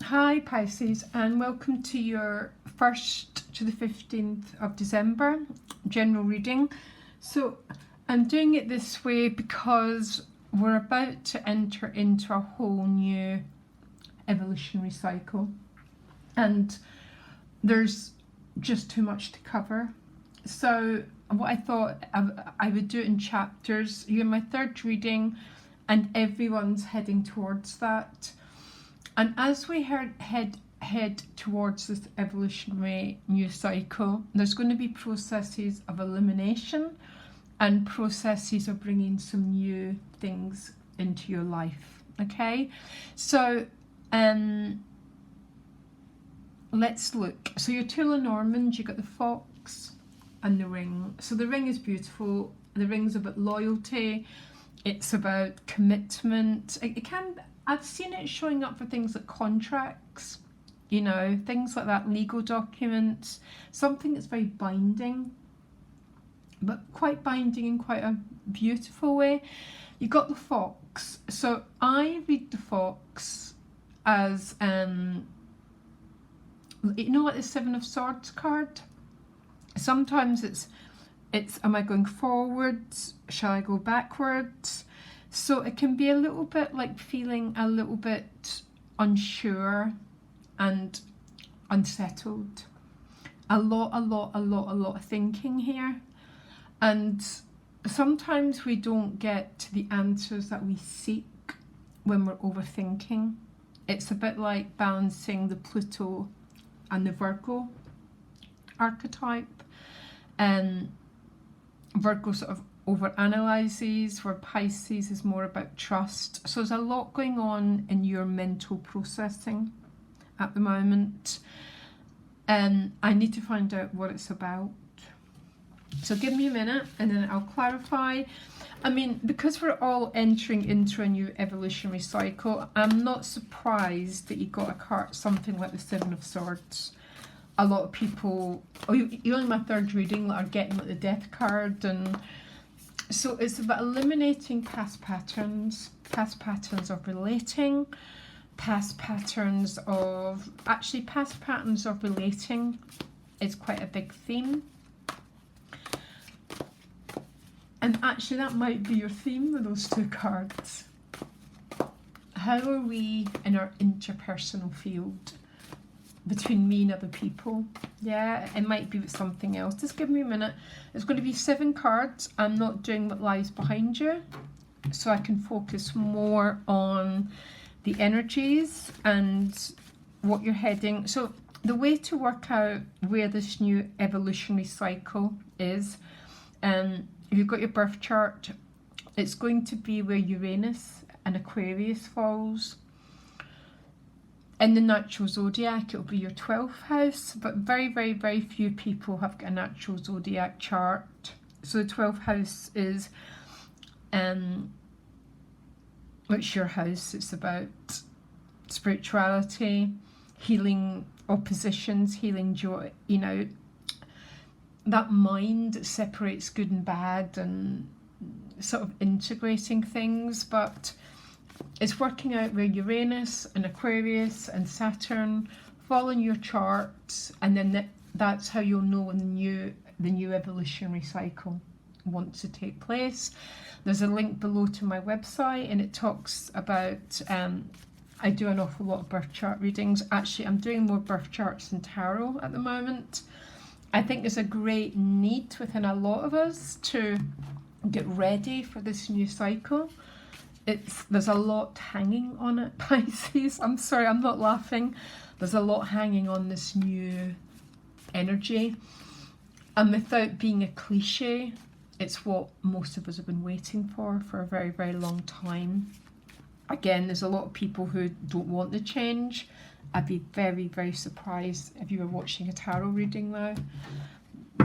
Hi Pisces, and welcome to your 1st to the 15th of December general reading. So I'm doing it this way because we're about to enter into a whole new evolutionary cycle and there's just too much to cover. So what I thought I would do it in chapters. You're my third reading and everyone's heading towards that. And as we head towards this evolutionary new cycle, there's going to be processes of elimination and processes of bringing some new things into your life. Okay, so let's look. So your two Lenormands, you got the fox and the ring. So the ring is beautiful. The ring's about loyalty. It's about commitment. It can. I've seen it showing up for things like contracts, you know, things like that, legal documents, something that's very binding, but quite binding in quite a beautiful way. You got the fox. So I read the fox as, you know, like the Seven of Swords card. Sometimes it's am I going forwards? Shall I go backwards? So it can be a little bit like feeling a little bit unsure and unsettled. A lot of thinking here. And sometimes we don't get the answers that we seek when we're overthinking. It's a bit like balancing the Pluto and the Virgo archetype. Virgo sort of overanalyzes, where Pisces is more about trust. So there's a lot going on in your mental processing at the moment. I need to find out what it's about. So give me a minute and then I'll clarify. I mean, because we're all entering into a new evolutionary cycle, I'm not surprised that you got a card, something like the Seven of Swords. A lot of people, you're only my third reading, are getting like the Death card, and so it's about eliminating past patterns of relating, past patterns of relating is quite a big theme. And actually that might be your theme with those two cards. How are we in our interpersonal field between me and other people? Yeah, it might be with something else. Just give me a minute. It's going to be 7 cards. I'm not doing what lies behind you, so I can focus more on the energies and what you're heading. So the way to work out where this new evolutionary cycle is, if you've got your birth chart, it's going to be where Uranus and Aquarius falls. In the natural zodiac, it'll be your 12th house, but very few people have got a natural zodiac chart. So the 12th house is, it's your house. It's about spirituality, healing oppositions, healing joy, you know, that mind that separates good and bad and sort of integrating things. But it's working out where Uranus and Aquarius and Saturn fall in your chart, and then that's how you'll know when the new evolutionary cycle wants to take place. There's a link below to my website, and it talks about, I do an awful lot of birth chart readings. Actually, I'm doing more birth charts than tarot at the moment. I think there's a great need within a lot of us to get ready for this new cycle. There's a lot hanging on it, Pisces. I'm sorry, I'm not laughing. There's a lot hanging on this new energy. And without being a cliche, it's what most of us have been waiting for a very long time. Again, there's a lot of people who don't want the change. I'd be very surprised if you were watching a tarot reading now,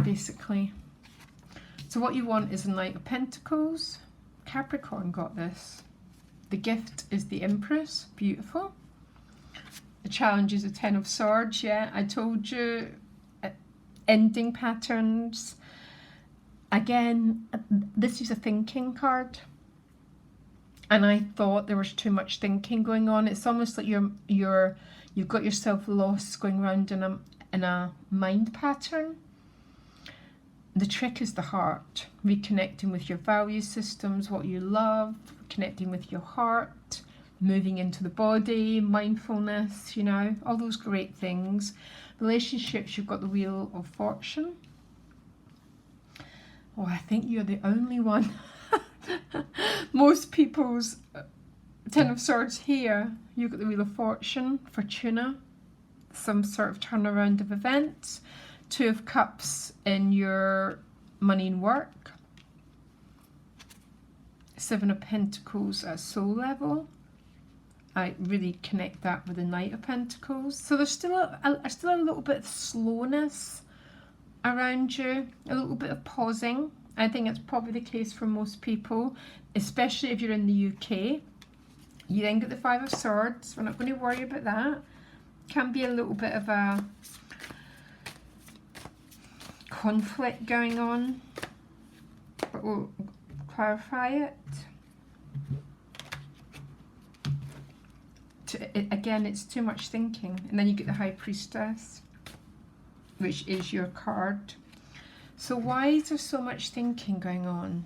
basically. So what you want is a Knight of Pentacles. Capricorn got this. The gift is the Empress, beautiful. The challenge is a 10 of Swords, yeah, I told you, ending patterns. Again, this is a thinking card. And I thought there was too much thinking going on. It's almost like you've got yourself lost going around in a mind pattern. The trick is the heart, reconnecting with your value systems, what you love, connecting with your heart, moving into the body, mindfulness, you know, all those great things. Relationships, you've got the Wheel of Fortune. Oh, I think you're the only one. Most people's Ten of Swords here, you've got the Wheel of Fortune, Fortuna, some sort of turnaround of events. Two of Cups in your money and work. Seven of Pentacles at soul level. I really connect that with the Knight of Pentacles. So there's still a little bit of slowness around you, a little bit of pausing. I think it's probably the case for most people, especially if you're in the UK. You then get the Five of Swords. We're not going to worry about that. Can be a little bit of a conflict going on, but we'll clarify it. Again, it's too much thinking. And then you get the High Priestess, which is your card. So why is there so much thinking going on?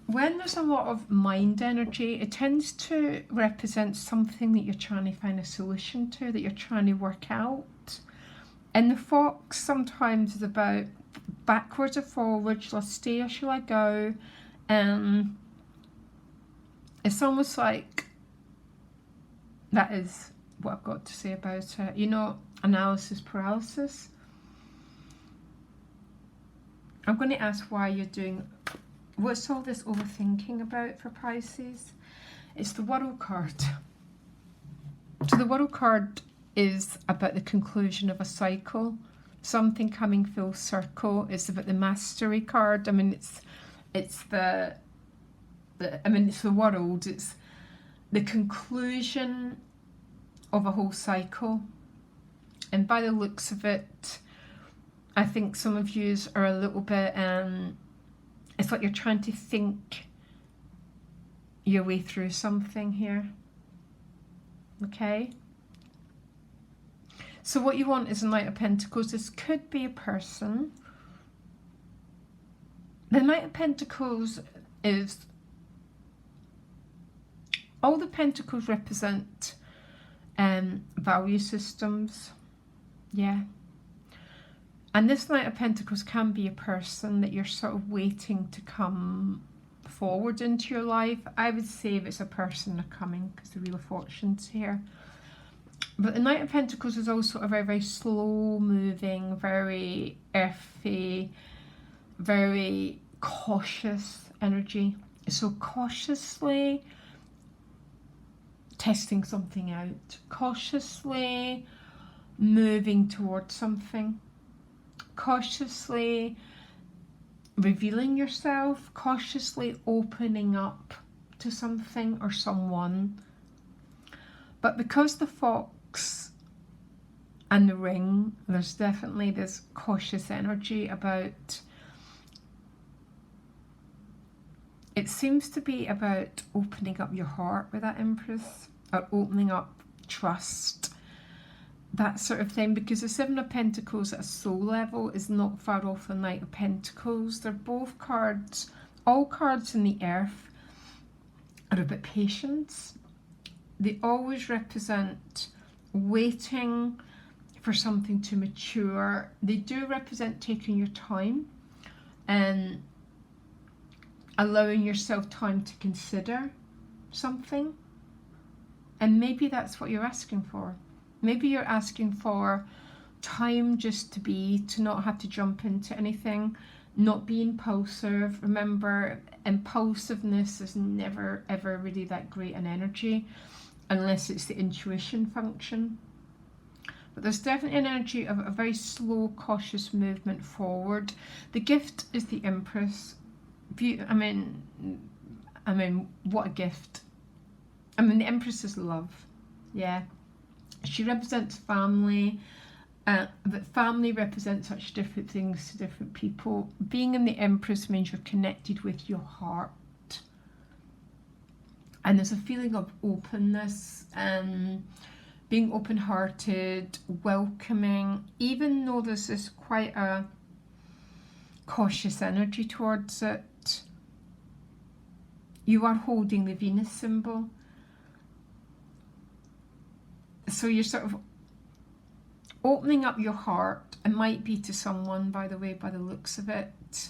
When there's a lot of mind energy, it tends to represent something that you're trying to find a solution to, that you're trying to work out. And the Fox sometimes is about backwards or forwards, shall I stay or shall I go? It's almost like that is what I've got to say about it. You know, analysis paralysis. I'm going to ask why you're doing, what's all this overthinking about for Pisces? It's the World card. So the World card is about the conclusion of a cycle, something coming full circle. It's about the Mastery card. I mean, it's the world. It's the conclusion of a whole cycle. And by the looks of it, I think some of you are a little bit, it's like you're trying to think your way through something here. Okay? So what you want is a Knight of Pentacles. This could be a person. The Knight of Pentacles is, all the Pentacles represent value systems. Yeah. And this Knight of Pentacles can be a person that you're sort of waiting to come forward into your life. I would say if it's a person, they're coming because the Wheel of Fortune's here. But the Knight of Pentacles is also a very, very slow moving, very earthy, very cautious energy. So cautiously testing something out, cautiously moving towards something, cautiously revealing yourself, cautiously opening up to something or someone. But because the Fox and the Ring, there's definitely this cautious energy about, it seems to be about opening up your heart with that Empress, or opening up trust, that sort of thing, because the Seven of Pentacles at a soul level is not far off the Knight of Pentacles. They're both cards, all cards in the earth are about patience. They always represent waiting for something to mature. They do represent taking your time and allowing yourself time to consider something. And maybe that's what you're asking for. Maybe you're asking for time just to be, to not have to jump into anything, not be impulsive. Remember, impulsiveness is never ever really that great an energy unless it's the intuition function. But there's definitely an energy of a very slow, cautious movement forward. The gift is the Empress. I mean, what a gift. I mean, the Empress is love. Yeah. She represents family, But family represents such different things to different people. Being in the Empress means you're connected with your heart. And there's a feeling of openness, being open-hearted, welcoming, even though there's this quite a cautious energy towards it. You are holding the Venus symbol. So you're sort of opening up your heart. It might be to someone, by the way, by the looks of it,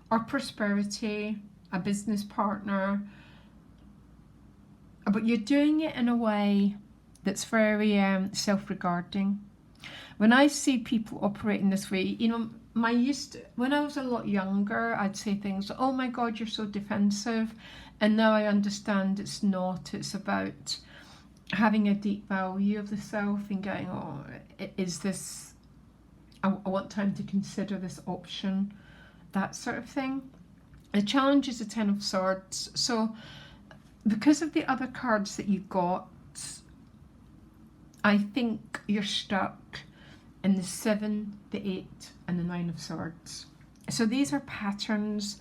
or prosperity, a business partner. But you're doing it in a way that's very self-regarding. When I see people operating this way, you know, when I was a lot younger, I'd say things, oh my God, you're so defensive. And now I understand it's not. It's about having a deep value of the self and going, oh, is this, I want time to consider this option, that sort of thing. The challenge is the Ten of Swords. So because of the other cards that you got, I think you're stuck in the 7, the 8 and the 9 of Swords. So these are patterns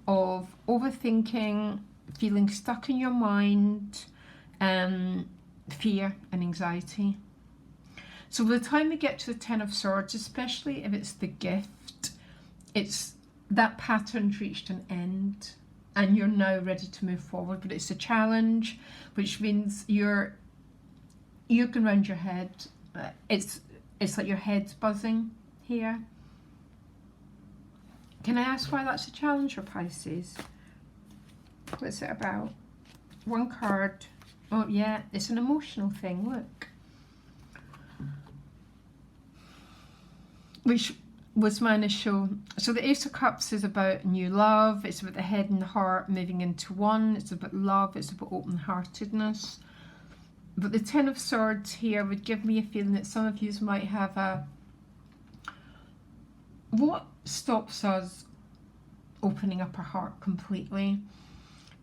of overthinking, feeling stuck in your mind, fear and anxiety. So by the time we get to the 10 of Swords, especially if it's the gift, it's that pattern's reached an end and you're now ready to move forward. But it's a challenge, which means you're going round your head. It's like your head's buzzing here. Can I ask why that's a challenge for Pisces? What's it about? One card. Oh yeah, it's an emotional thing, look. Which was my initial. So the Ace of Cups is about new love. It's about the head and the heart moving into one. It's about love. It's about open-heartedness. But the Ten of Swords here would give me a feeling that some of you might have a... What stops us opening up our heart completely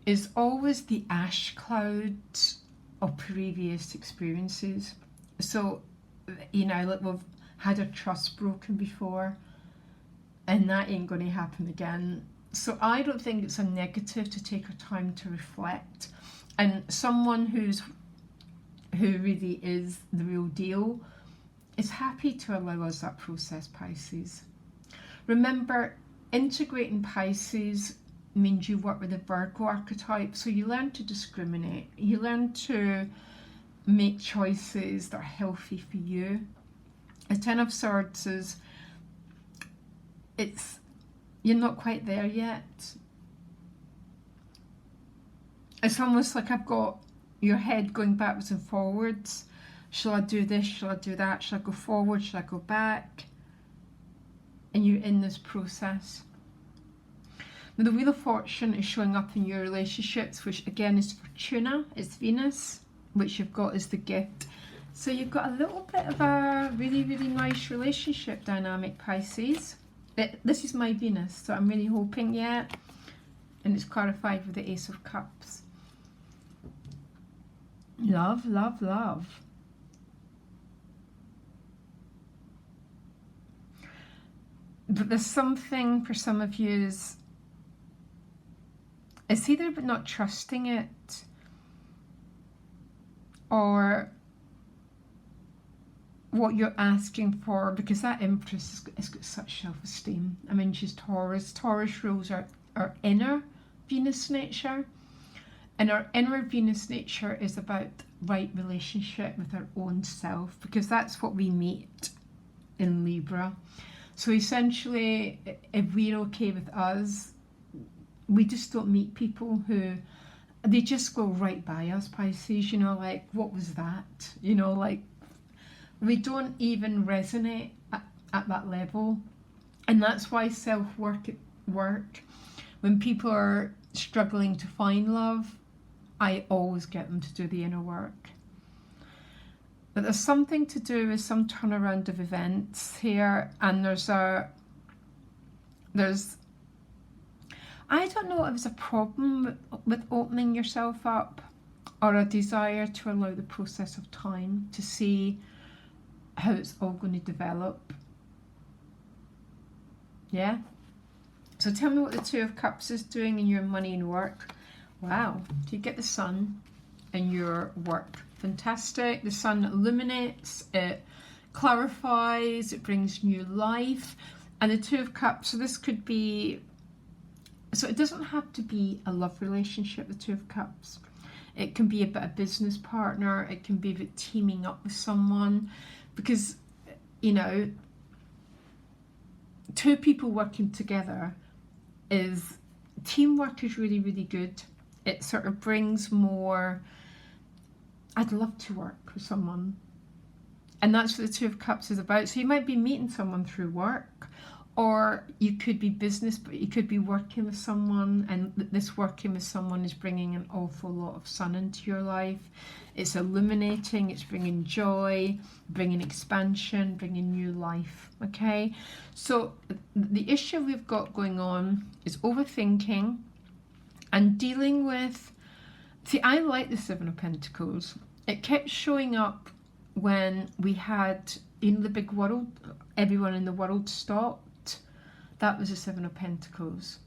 is always the ash cloud of previous experiences. So, you know, like we've had our trust broken before and that ain't going to happen again. So I don't think it's a negative to take our time to reflect. And someone who really is the real deal is happy to allow us that process, Pisces. Remember, integrating Pisces means you work with the Virgo archetype, so you learn to discriminate. You learn to make choices that are healthy for you. The Ten of Swords is, you're not quite there yet. It's almost like I've got your head going backwards and forwards. Shall I do this? Shall I do that? Shall I go forward? Shall I go back? And you're in this process. Now the Wheel of Fortune is showing up in your relationships, which again is Fortuna, it's Venus, which you've got as the gift. So you've got a little bit of a really, really nice relationship dynamic, Pisces. This is my Venus, so I'm really hoping, yeah. And it's clarified with the Ace of Cups. Love, love, love. But there's something for some of you it's either about not trusting it or what you're asking for, because that Empress has got such self-esteem. I mean, she's Taurus. Taurus rules our inner Venus nature. And our inner Venus nature is about right relationship with our own self, because that's what we meet in Libra. So essentially, if we're okay with us, we just don't meet people who, they just go right by us, Pisces, you know, like, what was that? You know, like, we don't even resonate at that level. And that's why self-work, when people are struggling to find love, I always get them to do the inner work. But there's something to do with some turnaround of events here, and there's I don't know if it's a problem with opening yourself up or a desire to allow the process of time to see how it's all going to develop. Yeah. So tell me what the Two of Cups is doing in your money and work. Wow. So you get the Sun in your work. Fantastic. The Sun illuminates, it clarifies, it brings new life. And the Two of Cups, so this could be, so it doesn't have to be a love relationship, the Two of Cups. It can be about a business partner. It can be about teaming up with someone. Because, you know, two people working together is, teamwork is really, really good. It sort of brings more, I'd love to work with someone. And that's what the Two of Cups is about. So you might be meeting someone through work, or you could be business, but you could be working with someone, and this working with someone is bringing an awful lot of sun into your life. It's illuminating, it's bringing joy, bringing expansion, bringing new life, okay? So the issue we've got going on is overthinking and dealing with, see, I like the Seven of Pentacles. It kept showing up when we had, in the big world, everyone in the world stopped. That was the Seven of Pentacles.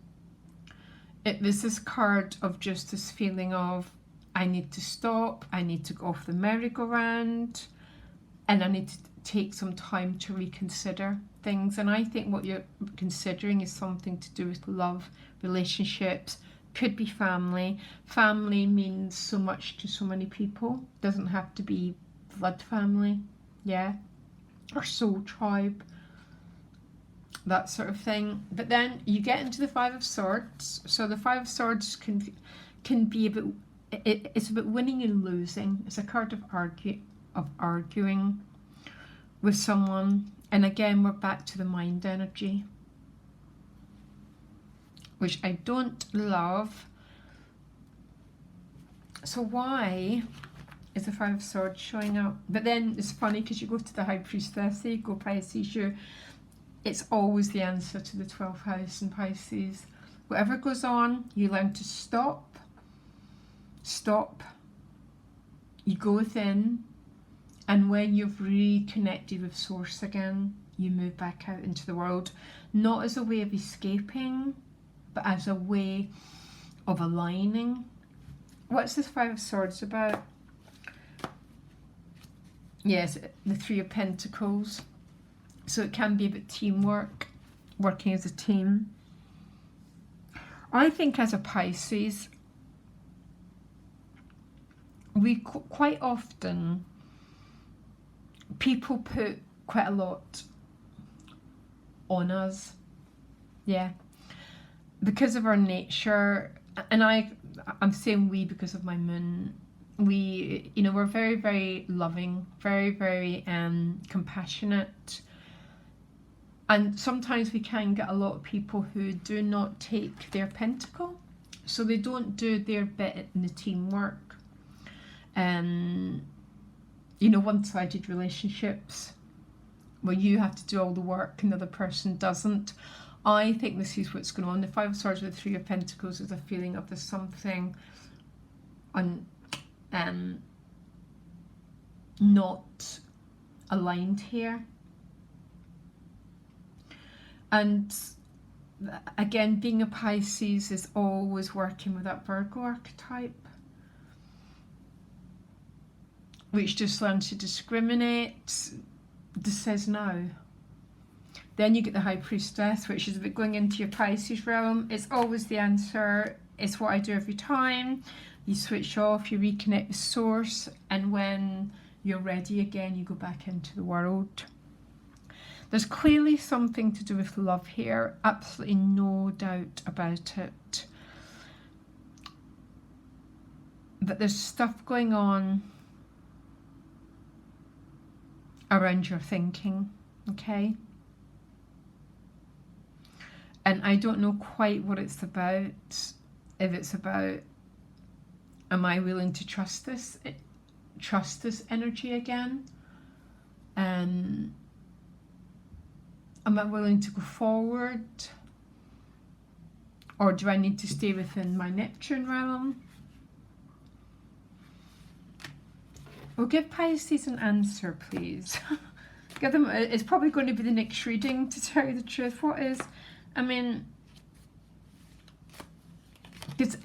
It was this card of just this feeling of, I need to stop, I need to go off the merry-go-round, and I need to take some time to reconsider things. And I think what you're considering is something to do with love, relationships, could be family. Family means so much to so many people. Doesn't have to be blood family, yeah, or soul tribe, that sort of thing. But then you get into the Five of Swords. So the Five of Swords can be about, it's about winning and losing. It's a card of arguing with someone. And again, we're back to the mind energy, which I don't love. So why is the Five of Swords showing up? But then it's funny because you go to the High Priestess, there you go, Pisces, it's always the answer to the 12th house in Pisces. Whatever goes on, you learn to stop, you go within, and when you've reconnected with Source again, you move back out into the world, not as a way of escaping, but as a way of aligning. What's this Five of Swords about? Yes, the Three of Pentacles. So it can be about teamwork, working as a team. I think as a Pisces, we quite often, people put quite a lot on us, yeah, because of our nature. And I'm saying we because of my moon. We, you know, we're very, very loving, very, very compassionate. And sometimes we can get a lot of people who do not take their pentacle. So they don't do their bit in the teamwork. You know, one-sided relationships where you have to do all the work and the other person doesn't. I think this is what's going on. The Five of Swords with the Three of Pentacles is a feeling of there's something not aligned here. And again, being a Pisces is always working with that Virgo archetype, which just learns to discriminate, just says no. Then you get the High Priestess, which is a bit going into your Pisces realm. It's always the answer. It's what I do every time. You switch off, you reconnect with Source, and when you're ready again, you go back into the world. There's clearly something to do with love here, absolutely no doubt about it. But there's stuff going on around your thinking, okay? And I don't know quite what it's about. If it's about, am I willing to trust this energy again? Am I willing to go forward? Or do I need to stay within my Neptune realm? Well, give Pisces an answer, please. Give them. It's probably going to be the next reading, to tell you the truth. What is? I mean, because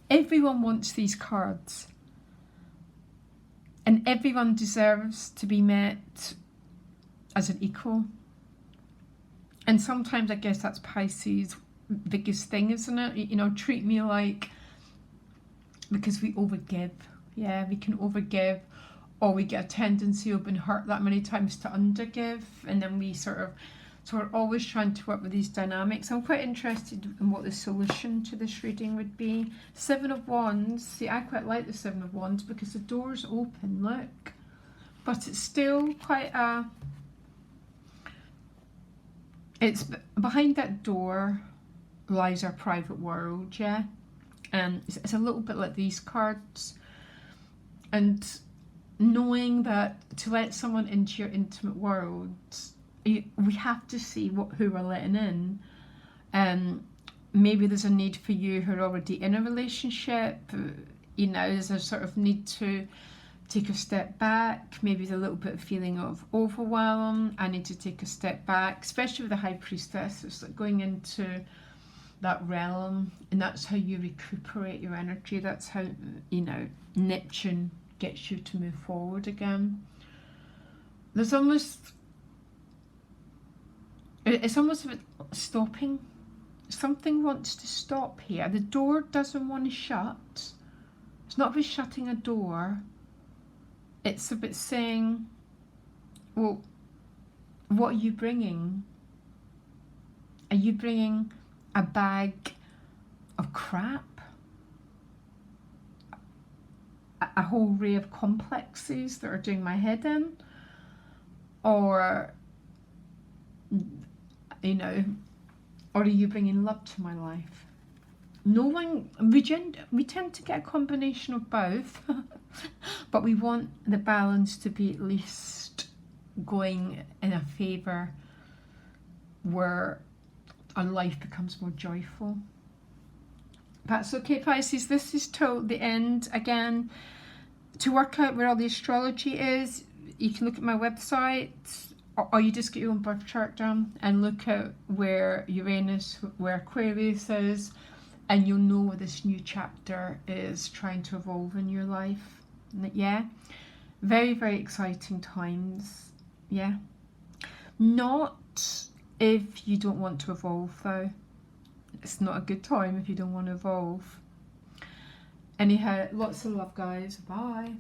everyone wants these cards, and everyone deserves to be met as an equal. And sometimes I guess that's Pisces' biggest thing, isn't it? You know, treat me like, because we overgive. Yeah, we can overgive, or we get a tendency, we've been hurt that many times, to undergive, and then we sort of, so we're always trying to work with these dynamics. I'm quite interested in what the solution to this reading would be. Seven of Wands. See, I quite like the Seven of Wands because the door's open, look. But it's still quite a... It's behind that door lies our private world, yeah? And it's a little bit like these cards. And knowing that to let someone into your intimate world, we have to see who we're letting in. Maybe there's a need for you who are already in a relationship. You know, there's a sort of need to take a step back. Maybe there's a little bit of feeling of overwhelm. I need to take a step back, especially with the High Priestess. It's like going into that realm, and that's how you recuperate your energy. That's how, you know, Neptune gets you to move forward again. There's almost... It's almost a bit stopping. Something wants to stop here. The door doesn't want to shut. It's not about shutting a door. It's about saying, well, what are you bringing? Are you bringing a bag of crap? A whole array of complexes that are doing my head in? Or... you know, or are you bringing love to my life? We tend to get a combination of both, but we want the balance to be at least going in a favour where our life becomes more joyful. That's okay, Pisces. This is till the end. Again, to work out where all the astrology is, you can look at my website, or you just get your own birth chart done and look at where Uranus, where Aquarius is, and you'll know where this new chapter is trying to evolve in your life. Yeah, very, very exciting times. Yeah, not if you don't want to evolve though. It's not a good time if you don't want to evolve. Anyhow, lots of love, guys. Bye.